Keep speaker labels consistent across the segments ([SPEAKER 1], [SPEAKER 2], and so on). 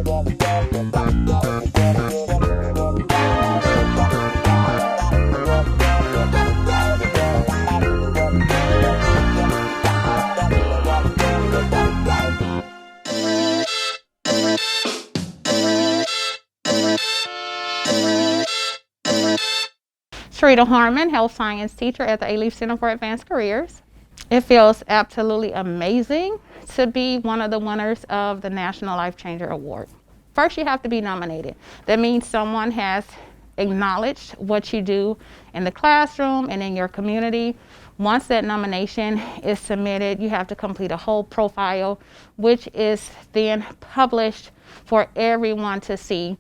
[SPEAKER 1] Sharita Harmon, health science teacher at the A-Leaf Center for Advanced Careers. It feels absolutely amazing to be one of the winners of the National Life Changer Award. First, you have to be nominated. That means someone has acknowledged what you do in the classroom and in your community. Once that nomination is submitted, you have to complete a whole profile, which is then published for everyone to see.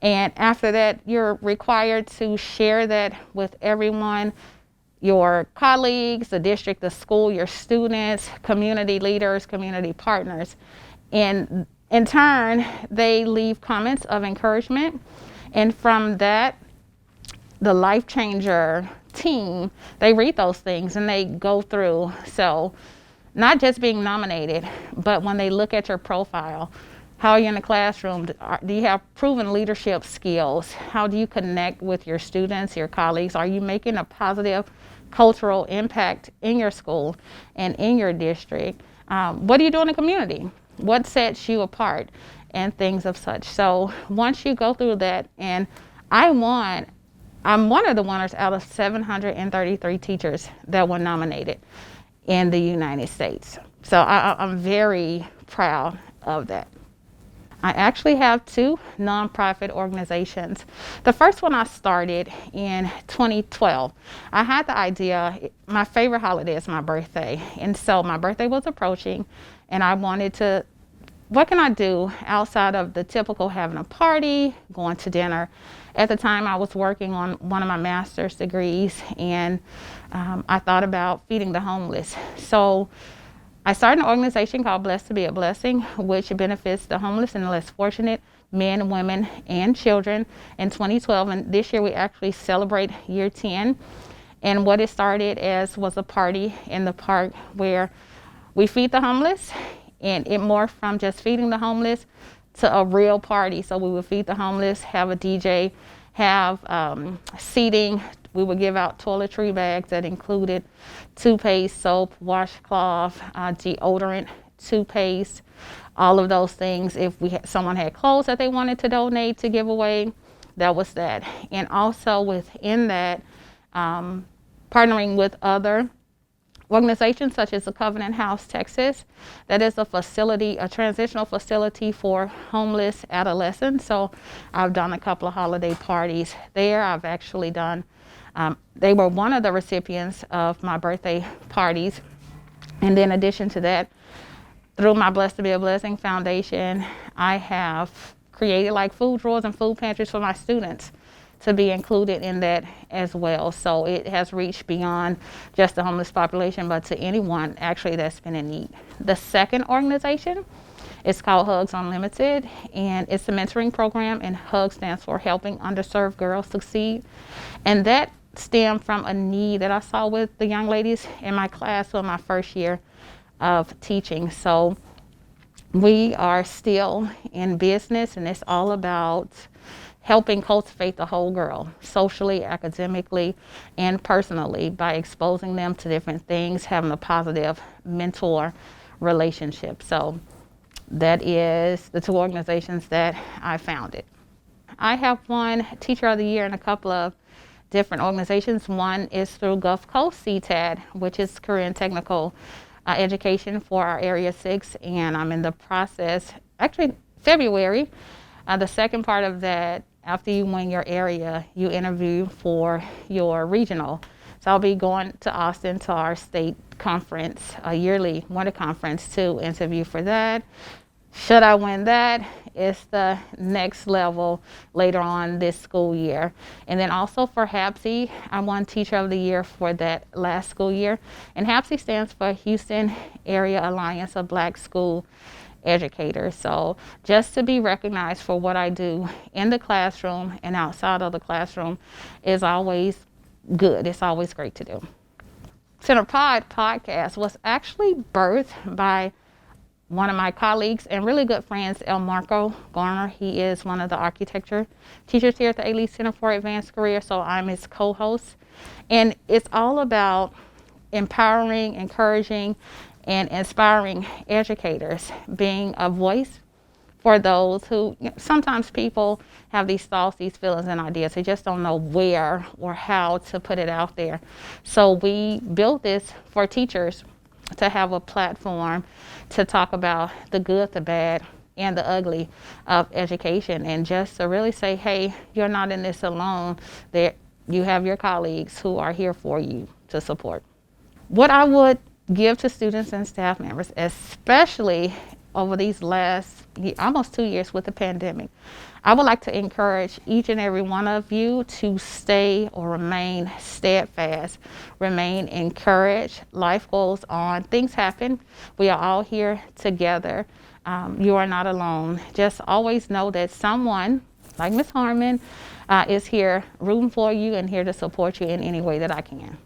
[SPEAKER 1] And after that, you're required to share that with everyone, your colleagues, the district, the school, your students, community leaders, community partners. And in turn, they leave comments of encouragement. And from that, the Life Changer team, they read those things and they go through. So not just being nominated, but when they look at your profile, how are you in the classroom? Do you have proven leadership skills? How do you connect with your students, your colleagues? Are you making a positive cultural impact in your school and in your district? What do you do in the community? What sets you apart? And things of such. So once you go through that, and I'm one of the winners out of 733 teachers that were nominated in the United States. So I'm very proud of that. I actually have two nonprofit organizations. The first one I started in 2012. I had the idea, my favorite holiday is my birthday. And so my birthday was approaching and I wanted to, what can I do outside of the typical having a party, going to dinner? At the time I was working on one of my master's degrees and I thought about feeding the homeless. So I started an organization called Blessed to be a Blessing, which benefits the homeless and the less fortunate men, women, and children in 2012. And this year we actually celebrate year 10. And what it started as was a party in the park where we feed the homeless, and it morphed from just feeding the homeless to a real party. So we would feed the homeless, have a DJ, have seating. We would give out toiletry bags that included toothpaste, soap, washcloth, deodorant, toothpaste, all of those things. If someone had clothes that they wanted to donate to give away, that was that. And also within that, partnering with other organizations such as the Covenant House Texas, that is a facility, a transitional facility for homeless adolescents. So I've done a couple of holiday parties there. I've actually done they were one of the recipients of my birthday parties. And then in addition to that, through my Blessed to be a Blessing Foundation, I have created like food drawers and food pantries for my students to be included in that as well. So it has reached beyond just the homeless population, but to anyone actually that's been in need. The second organization is called Hugs Unlimited, and it's a mentoring program, and HUG stands for Helping Underserved Girls Succeed. And that stemmed from a need that I saw with the young ladies in my class in my first year of teaching. So we are still in business, and it's all about helping cultivate the whole girl, socially, academically, and personally, by exposing them to different things, having a positive mentor relationship. So that is the two organizations that I founded. I have won Teacher of the Year in a couple of different organizations. One is through Gulf Coast CTAD, which is Korean Technical Education for our Area 6, and I'm in the process, actually February. The second part of that, after you win your area, you interview for your regional. So I'll be going to Austin to our state conference, a yearly winter conference, to interview for that. Should I win that, it's the next level later on this school year. And then also for HAPSI, I won Teacher of the Year for that last school year. And HAPSI stands for Houston Area Alliance of Black School Educators. So just to be recognized for what I do in the classroom and outside of the classroom is always good. It's always great to do. Center Pod podcast was actually birthed by one of my colleagues and really good friends, El Marco Garner. He is one of the architecture teachers here at the A-Leaf Center for Advanced Careers, so I'm his co-host. And it's all about empowering, encouraging, and inspiring educators, being a voice for those who, sometimes people have these thoughts, these feelings and ideas. They just don't know where or how to put it out there. So we built this for teachers to have a platform to talk about the good, the bad, and the ugly of education, and just to really say, hey, you're not in this alone. That you have your colleagues who are here for you to support. What I would give to students and staff members, especially over these last almost 2 years with the pandemic, I would like to encourage each and every one of you to stay or remain steadfast, remain encouraged. Life goes on, things happen. We are all here together. You are not alone. Just always know that someone like Ms. Harmon is here rooting for you and here to support you in any way that I can.